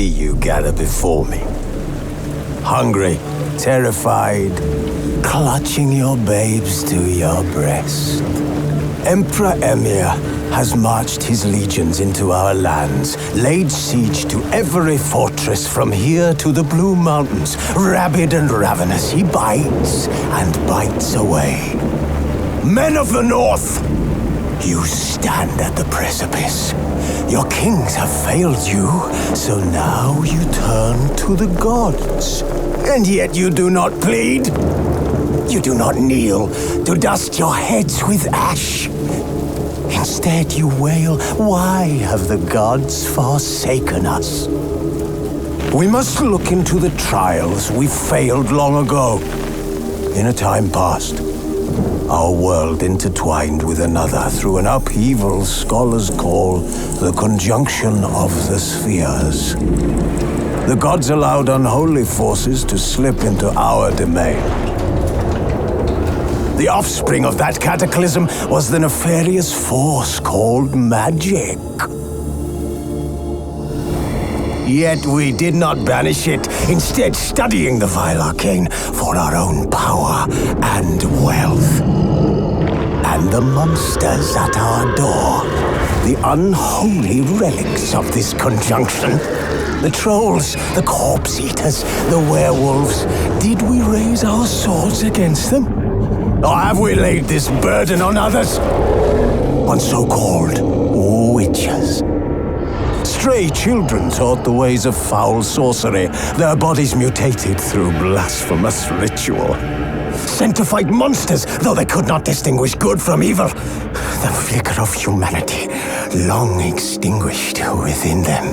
see you gather before me. Hungry, terrified, clutching your babes to your breast. Emperor Emir has marched his legions into our lands, laid siege to every fortress from here to the Blue Mountains. Rabid and ravenous, he bites and bites away. Men of the North, you stand at the precipice. Your kings have failed you, so now you turn to the gods. And yet you do not plead. You do not kneel to dust your heads with ash. Instead you wail, why have the gods forsaken us? We must look into the trials we failed long ago. In a time past, our world intertwined with another through an upheaval scholars call the conjunction of the spheres. The gods allowed unholy forces to slip into our domain. The offspring of that cataclysm was the nefarious force called magic. Yet we did not banish it, instead studying the vile arcane for our own power and wealth. And the monsters at our door, the unholy relics of this conjunction, the trolls, the corpse eaters, the werewolves, did we raise our swords against them? Or have we laid this burden on others? On so-called witches. Stray children taught the ways of foul sorcery, their bodies mutated through blasphemous ritual. Sent to fight monsters, though they could not distinguish good from evil. The flicker of humanity, long extinguished within them.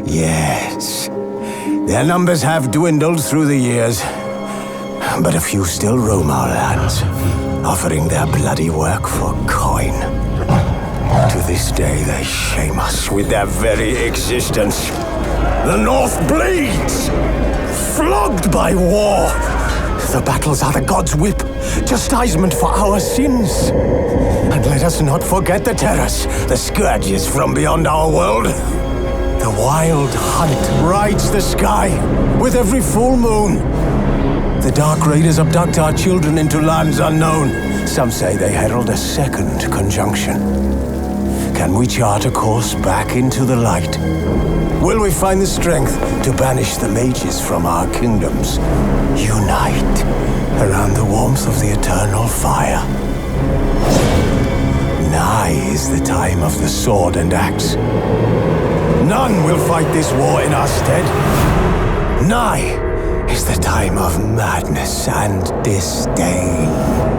Yes, their numbers have dwindled through the years, but a few still roam our lands, offering their bloody work for coin. To this day, they shame us with their very existence. The North bleeds, flogged by war. The battles are the gods' whip, chastisement for our sins. And let us not forget the terrors, the scourges from beyond our world. The wild hunt rides the sky with every full moon. The Dark Raiders abduct our children into lands unknown. Some say they herald a second conjunction. Can we chart a course back into the light? Will we find the strength to banish the mages from our kingdoms? Unite around the warmth of the eternal fire. Nigh is the time of the sword and axe. None will fight this war in our stead. Nigh is the time of madness and disdain.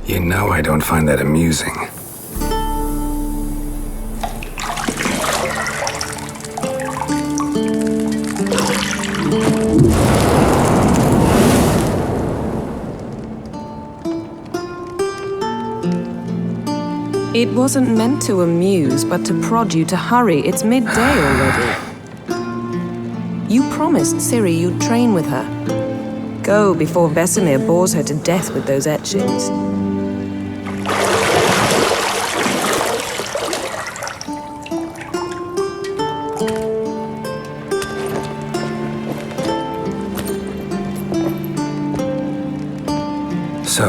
You know I don't find that amusing. It wasn't meant to amuse, but to prod you to hurry. It's midday already. You promised Ciri you'd train with her. Go before Vesemir bores her to death with those etchings. So,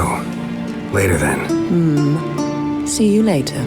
later then. See you later.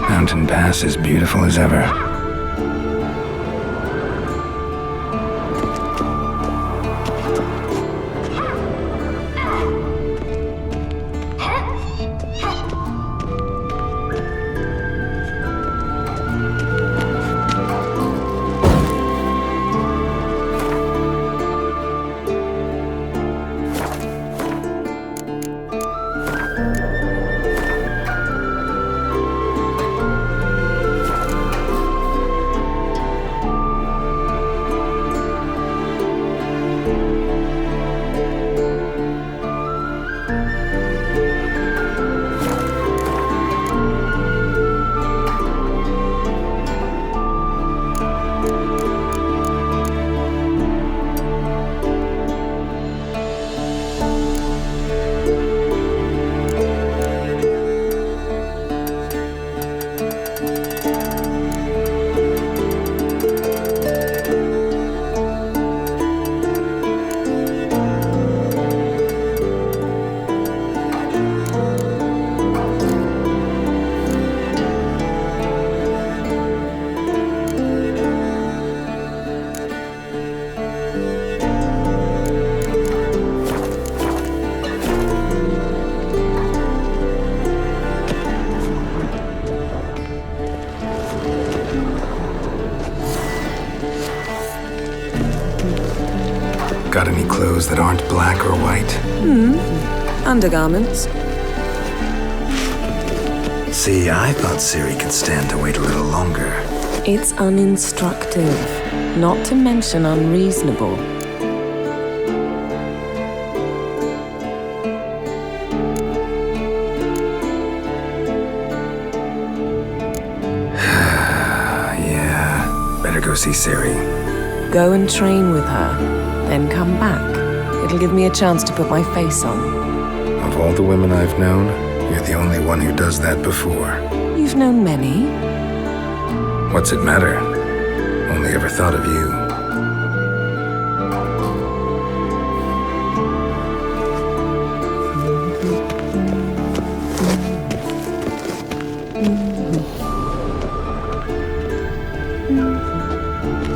Mountain Pass as beautiful as ever. Got any clothes that aren't black or white? Undergarments. See, I thought Ciri could stand to wait a little longer. It's uninstructive, not to mention unreasonable. Yeah, better go see Ciri. Go and train with her, then come back. It'll give me a chance to put my face on. Of all the women I've known, you're the only one who does that before. You've known many. What's it matter? Only ever thought of you.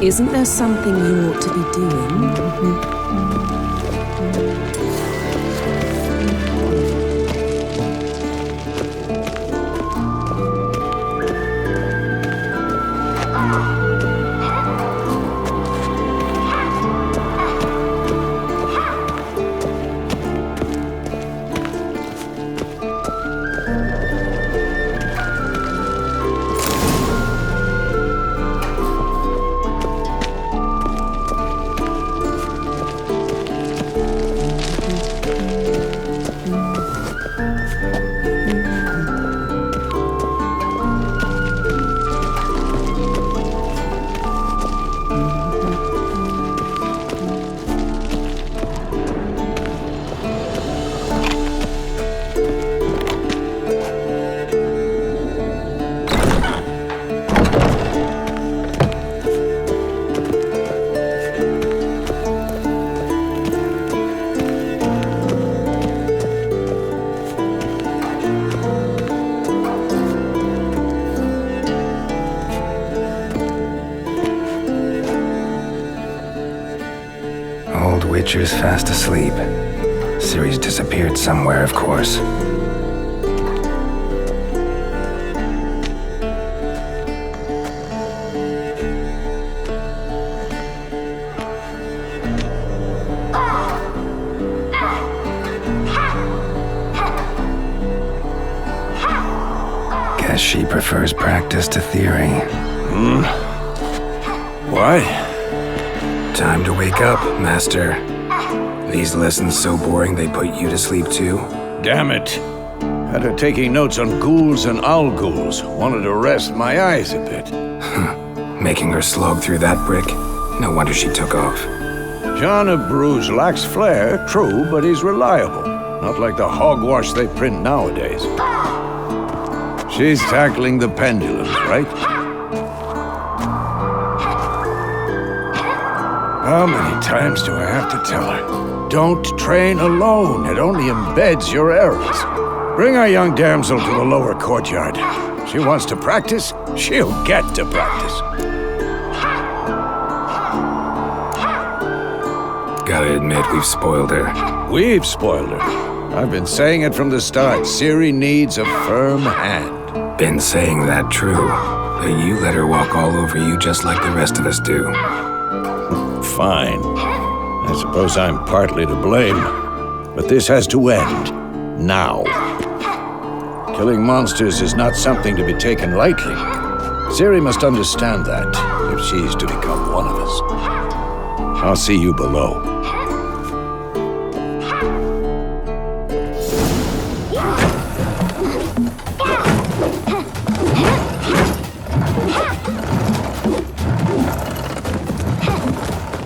Isn't there something you ought to be doing? old Witcher's fast asleep. Ciri's disappeared somewhere, of course. Guess she prefers practice to theory. Why? Time to wake up, Master. These lessons so boring they put you to sleep too? Damn it. Had her taking notes on ghouls and owl-ghouls. Wanted to rest my eyes a bit. Making her slog through that brick? No wonder she took off. John of Bruges lacks flair, true, but he's reliable. Not like the hogwash they print nowadays. She's tackling the pendulums, right? How many times do I have to tell her? Don't train alone. It only embeds your errors. Bring our young damsel to the lower courtyard. She wants to practice, she'll get to practice. Gotta admit, we've spoiled her. We've spoiled her. I've been saying it from the start. Ciri needs a firm hand. Been saying that true, but you let her walk all over you just like the rest of us do. Fine. I suppose I'm partly to blame. But this has to end. Now. Killing monsters is not something to be taken lightly. Ciri must understand that, if she's to become one of us. I'll see you below.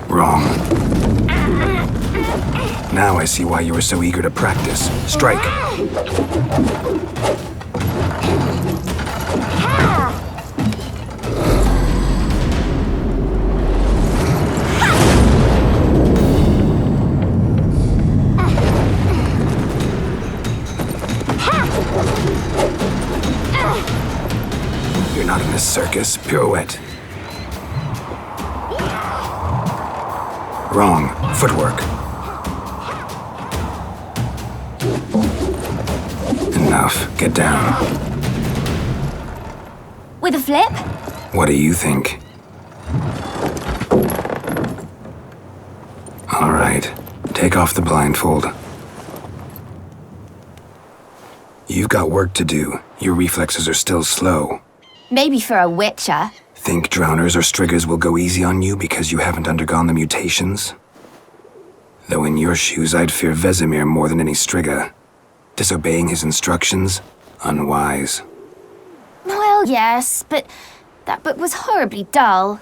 Wrong. Now I see why you were so eager to practice. Strike. You're not in this circus. Pirouette. Wrong. Footwork. Enough. Get down. With a flip? What do you think? All right. Take off the blindfold. You've got work to do. Your reflexes are still slow. Maybe for a witcher. Think drowners or striggers will go easy on you because you haven't undergone the mutations? Though in your shoes, I'd fear Vesemir more than any strigger. Disobeying his instructions? Unwise. Well, yes, but that book was horribly dull.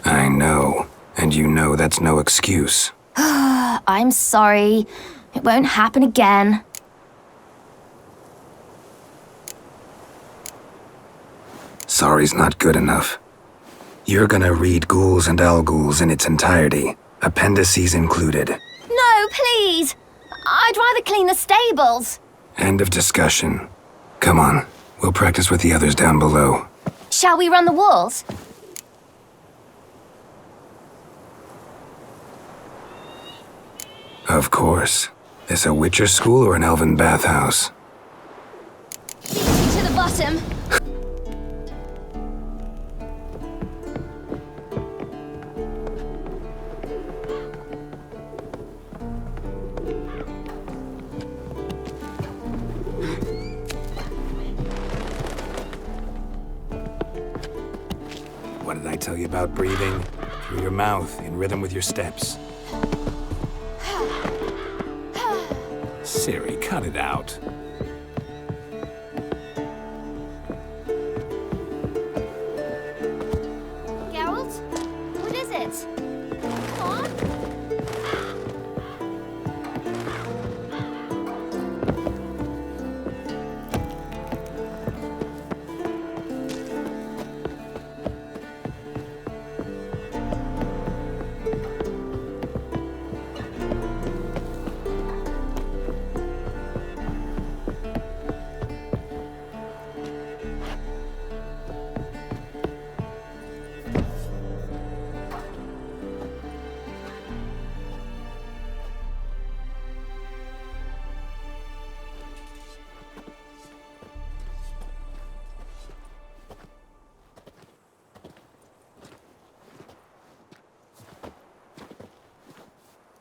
I know. And you know that's no excuse. I'm sorry. It won't happen again. Sorry's not good enough. You're gonna read Ghouls and Owl-Ghouls in its entirety, appendices included. No, please! I'd rather clean the stables. End of discussion. Come on, we'll practice with the others down below. Shall we run the walls? Of course. This a Witcher school or an elven bathhouse? To the bottom. What did I tell you about breathing? Through your mouth, in rhythm with your steps. Ciri, cut it out. Geralt? What is it? Come on.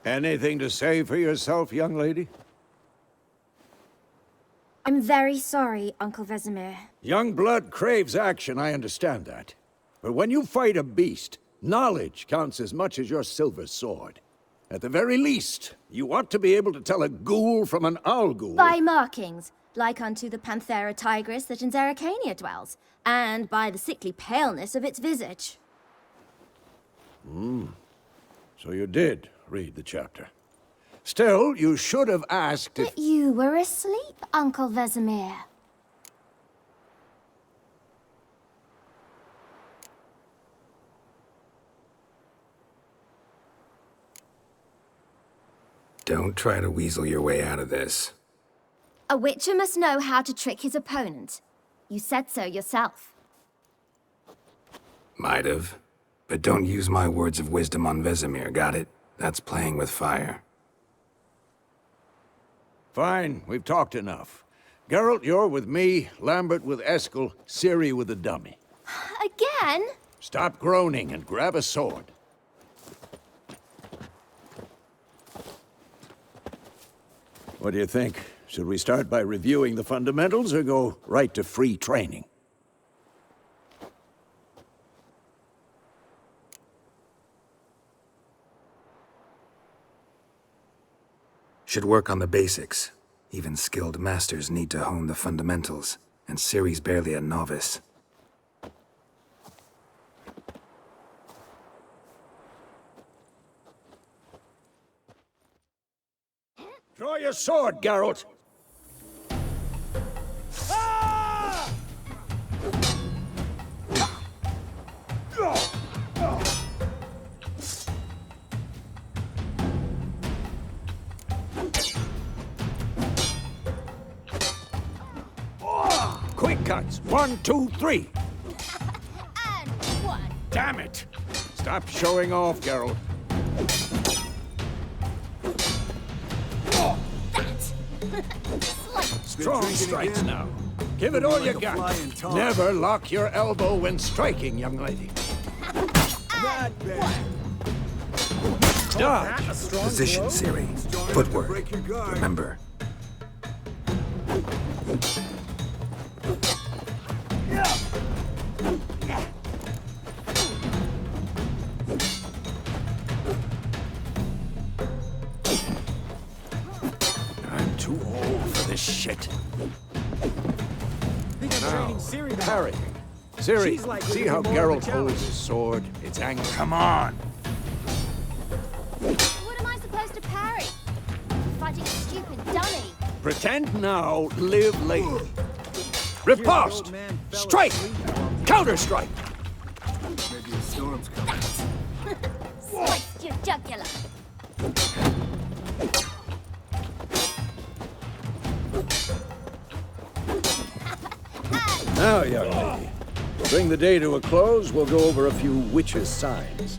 Anything to say for yourself, young lady? I'm very sorry, Uncle Vesemir. Young blood craves action, I understand that. But when you fight a beast, knowledge counts as much as your silver sword. At the very least, you ought to be able to tell a ghoul from an owl ghoul. By markings, like unto the Panthera tigris that in Zeracania dwells, and by the sickly paleness of its visage. So you did read the chapter. Still, you should have asked if... But you were asleep, Uncle Vesemir. Don't try to weasel your way out of this. A witcher must know how to trick his opponent. You said so yourself. Might have. But don't use my words of wisdom on Vesemir, got it? That's playing with fire. Fine, we've talked enough. Geralt, you're with me, Lambert with Eskel, Ciri with the dummy. Again? Stop groaning and grab a sword. What do you think? Should we start by reviewing the fundamentals or go right to free training? Should work on the basics. Even skilled masters need to hone the fundamentals, and Ciri's barely a novice. Draw your sword, Geralt! Quick cuts! 1, 2, 3! And one. Damn it! Stop showing off, Geralt. Strong strikes now. Give it all you got. Never lock your elbow when striking, young lady. Dodge. Position, Ciri. Footwork. Remember. I'm too old for this shit. Now, parrying. Ciri, see how Geralt holds his sword? It's angry. Come on! What am I supposed to parry? Fighting a stupid dummy. Pretend now, live later. Riposte! Strike! Counter-strike! Maybe a storm's coming. Sliced your jugular. Now, young lady, to bring the day to a close, we'll go over a few witches' signs.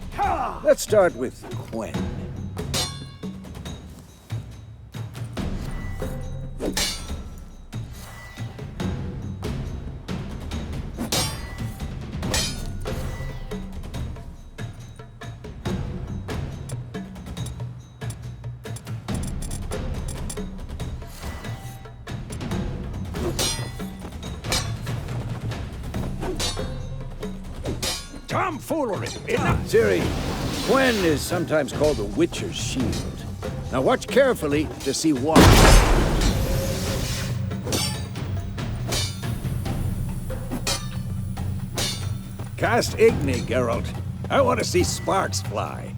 Let's start with Quen. Tomfoolery! Ciri, Quen is sometimes called the Witcher's Shield. Now watch carefully to see why. Cast Igni, Geralt. I want to see sparks fly.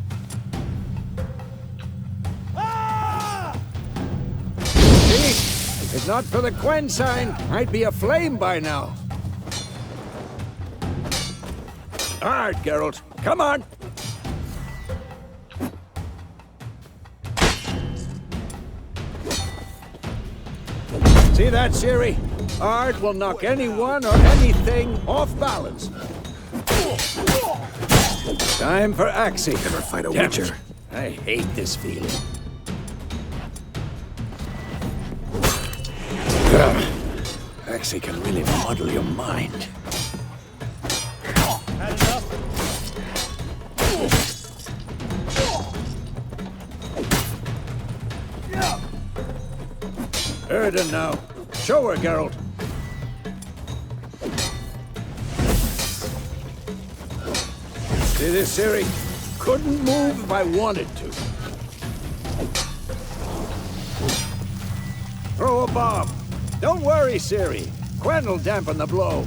See? If not for the Quen sign, I'd be aflame by now. All right, Geralt. Come on! See that, Ciri? Art will knock anyone or anything off balance. Time for Axie. Never fight a Damn witcher. it. I hate this feeling. Axie can really muddle your mind. Erden now. Show her, Geralt. See this, Ciri? Couldn't move if I wanted to. Throw a bomb. Don't worry, Ciri. Quen will dampen the blow.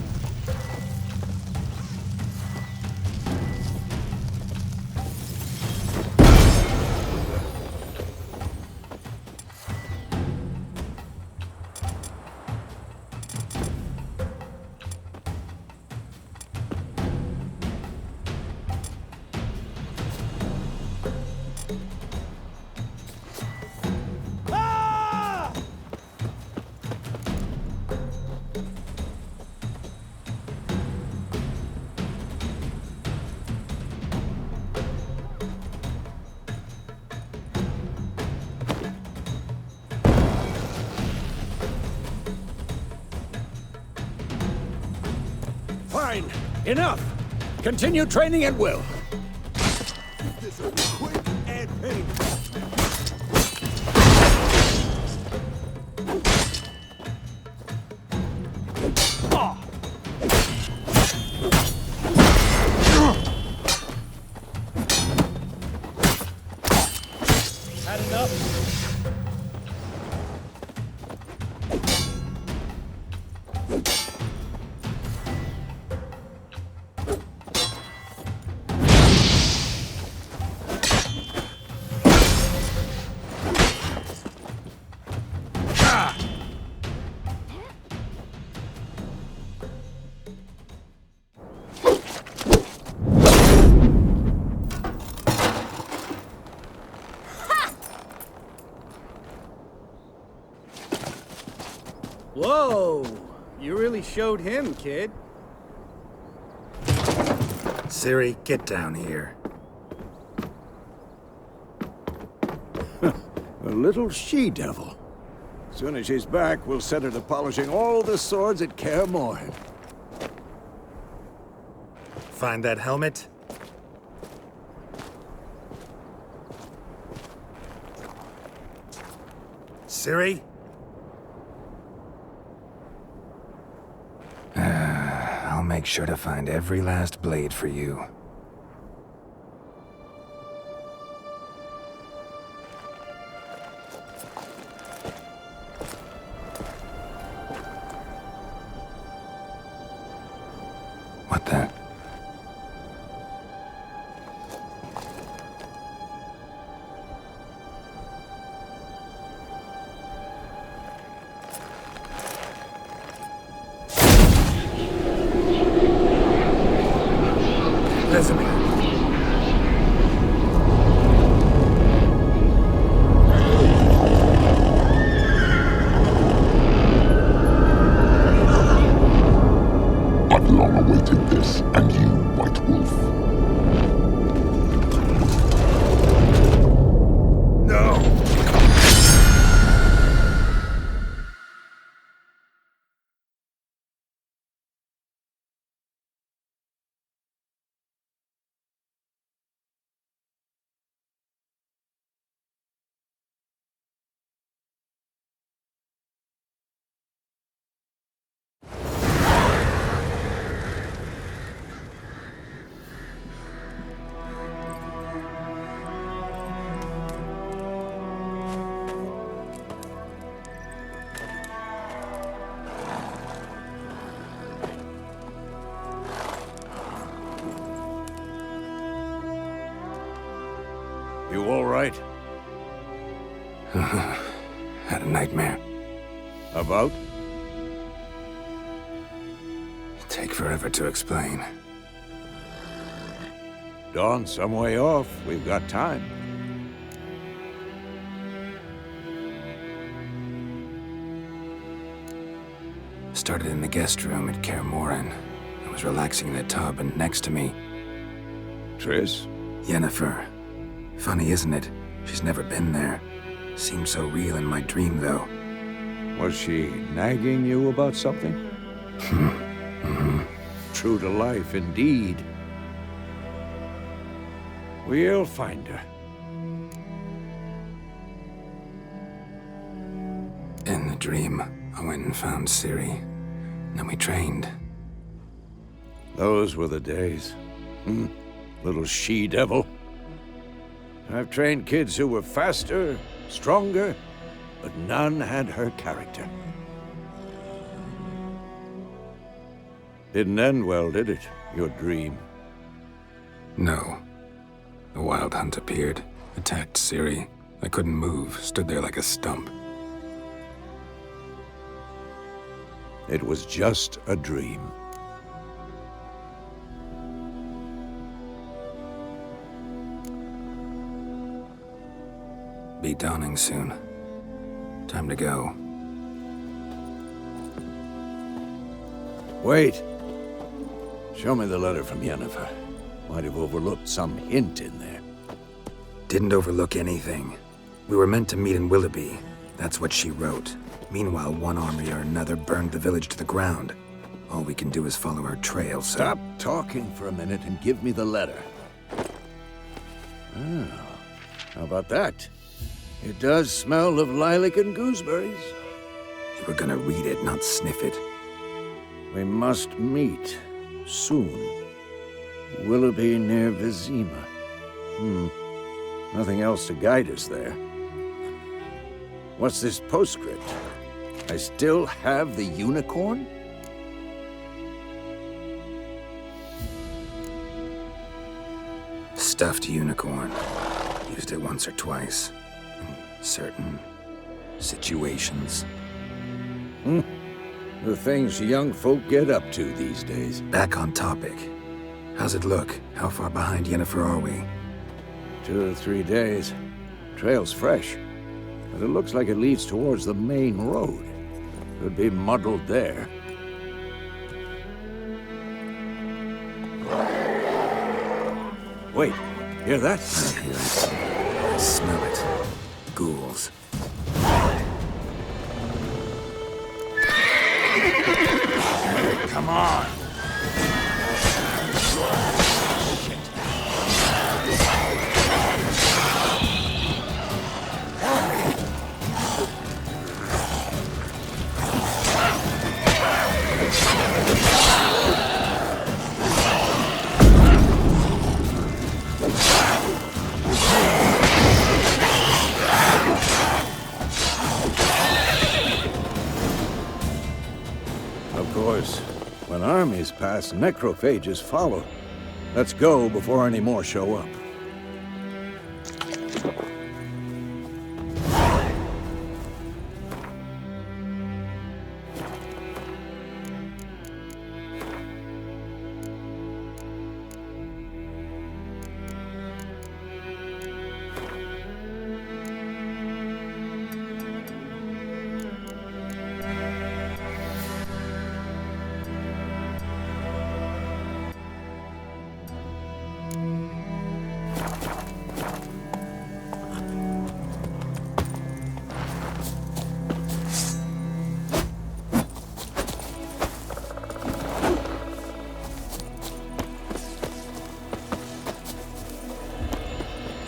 Fine. Enough. Continue training at will. This will be quick and painful. Had enough? Whoa! You really showed him, kid. Ciri, get down here. A little she-devil. As soon as she's back, we'll set her to polishing all the swords at Kaer Morhen. Find that helmet? Ciri? I'll make sure to find every last blade for you. What the? Vesemir. I've long awaited this, and you, White Wolf. No! You all right? Had a nightmare. About? Take forever to explain. Dawn's some way off. We've got time. Started in the guest room at Kaer Morhen. I was relaxing in the tub, and next to me, Triss? Yennefer. Funny, isn't it? She's never been there. Seemed so real in my dream, though. Was she nagging you about something? True to life, indeed. We'll find her. In the dream, I went and found Ciri. Then we trained. Those were the days. Little she-devil. I've trained kids who were faster, stronger, but none had her character. Didn't end well, did it? Your dream? No. The Wild Hunt appeared, attacked Ciri. I couldn't move, stood there like a stump. It was just a dream. Be dawning soon. Time to go. Wait. Show me the letter from Yennefer. Might have overlooked some hint in there. Didn't overlook anything. We were meant to meet in Willoughby. That's what she wrote. Meanwhile, one army or another burned the village to the ground. All we can do is follow her trail, so... Stop talking for a minute and give me the letter. Ah, how about that? It does smell of lilac and gooseberries. You were gonna read it, not sniff it. We must meet soon. Willoughby near Vizima. Nothing else to guide us there. What's this postscript? I still have the unicorn? Stuffed unicorn. Used it once or twice. In certain situations. The things young folk get up to these days. Back on topic. How's it look? How far behind Yennefer are we? 2 or 3 days. Trail's fresh, but it looks like it leads towards the main road. Could be muddled there. Wait, hear that? I hear it. I smell it. Ghouls. Come on! Of course, when armies pass, necrophages follow. Let's go before any more show up.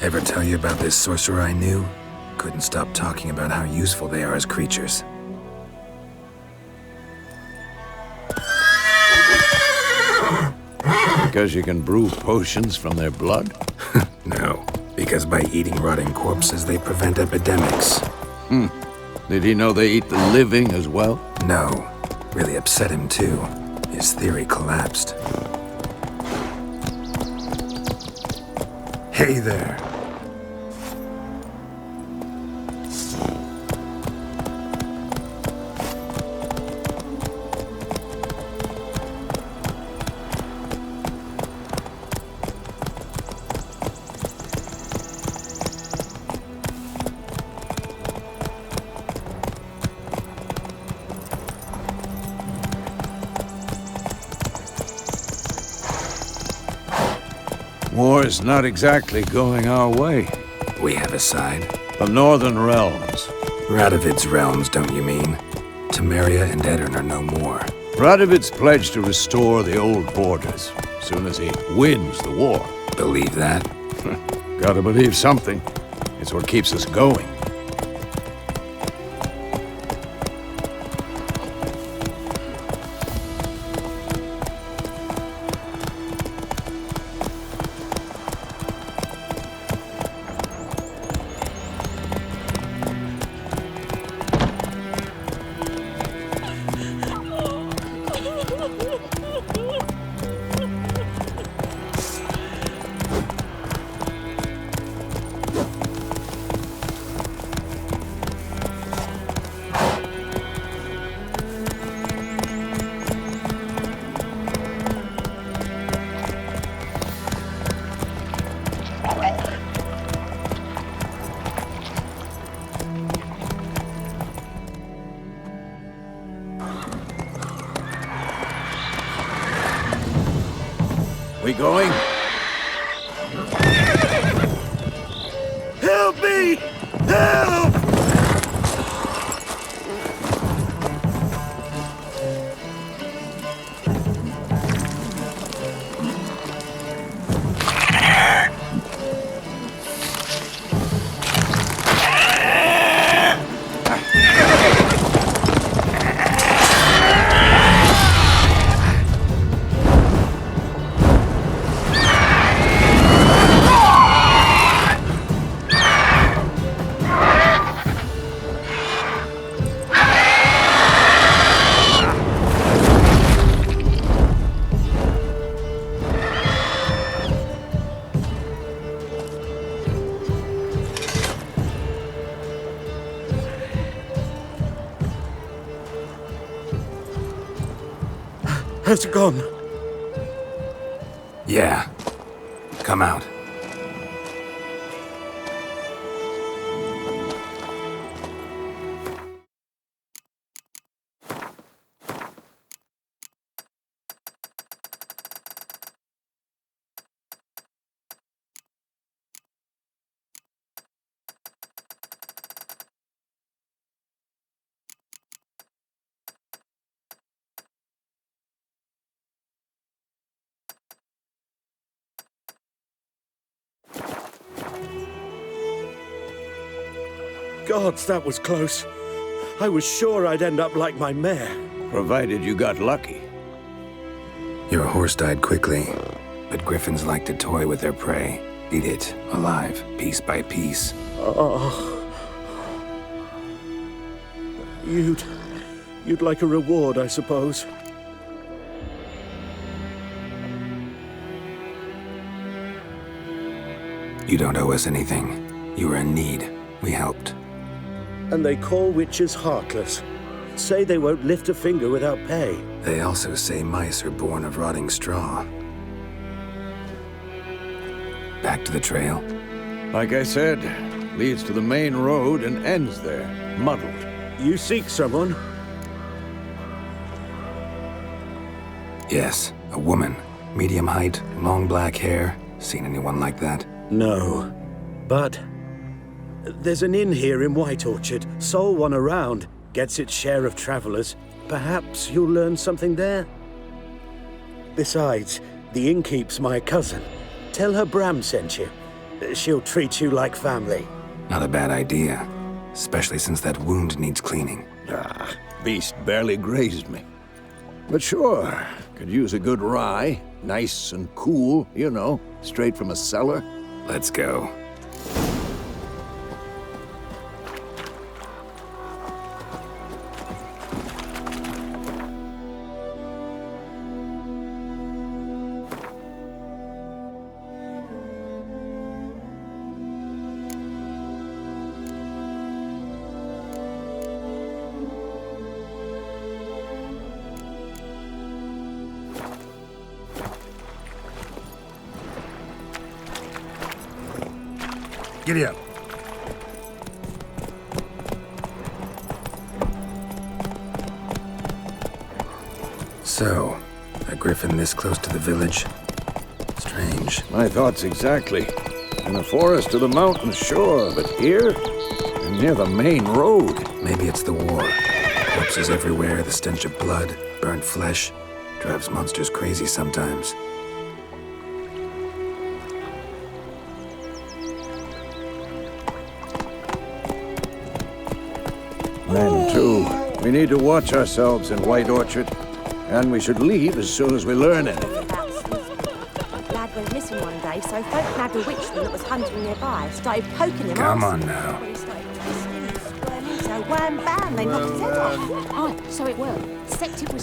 Ever tell you about this sorcerer I knew? Couldn't stop talking about how useful they are as creatures. Because you can brew potions from their blood? No, because by eating rotting corpses, they prevent epidemics. Did he know they eat the living as well? No, really upset him too. His theory collapsed. Hey there. War's not exactly going our way. We have a side. The Northern Realms. Radovid's realms, don't you mean? Temeria and Edirn are no more. Radovid's pledged to restore the old borders, as soon as he wins the war. Believe that? Gotta believe something. It's what keeps us going. we going? Help me! Help! Has it gone? Yeah. Come out. Gods, that was close. I was sure I'd end up like my mare. Provided you got lucky. Your horse died quickly, but griffins like to toy with their prey. Eat it, alive, piece by piece. Oh. You'd like a reward, I suppose. You don't owe us anything. You were in need. We helped. And they call witches heartless. Say they won't lift a finger without pay. They also say mice are born of rotting straw. Back to the trail. Like I said, leads to the main road and ends there, muddled. You seek someone? Yes, a woman. Medium height, long black hair. Seen anyone like that? No. But there's an inn here in White Orchard. Sole one around. Gets its share of travelers. Perhaps you'll learn something there? Besides, the innkeep's my cousin. Tell her Bram sent you. She'll treat you like family. Not a bad idea. Especially since that wound needs cleaning. Ah, beast barely grazed me. But sure, could use a good rye. Nice and cool, you know, straight from a cellar. Let's go. Giddy up. So, a griffin this close to the village? Strange. My thoughts exactly. In the forest or the mountains, sure, but here? And near the main road. Maybe it's the war. Corpses everywhere, the stench of blood, burnt flesh. Drives monsters crazy sometimes. Then, too, we need to watch ourselves in White Orchard. And we should leave as soon as we learn anything. Lad went missing one day, so folk nabbed a witchman that was hunting nearby. Started poking him. Come on now. When he started twisting and squirming, so wham bam, they knocked his head off. Oh, so it worked. Except it was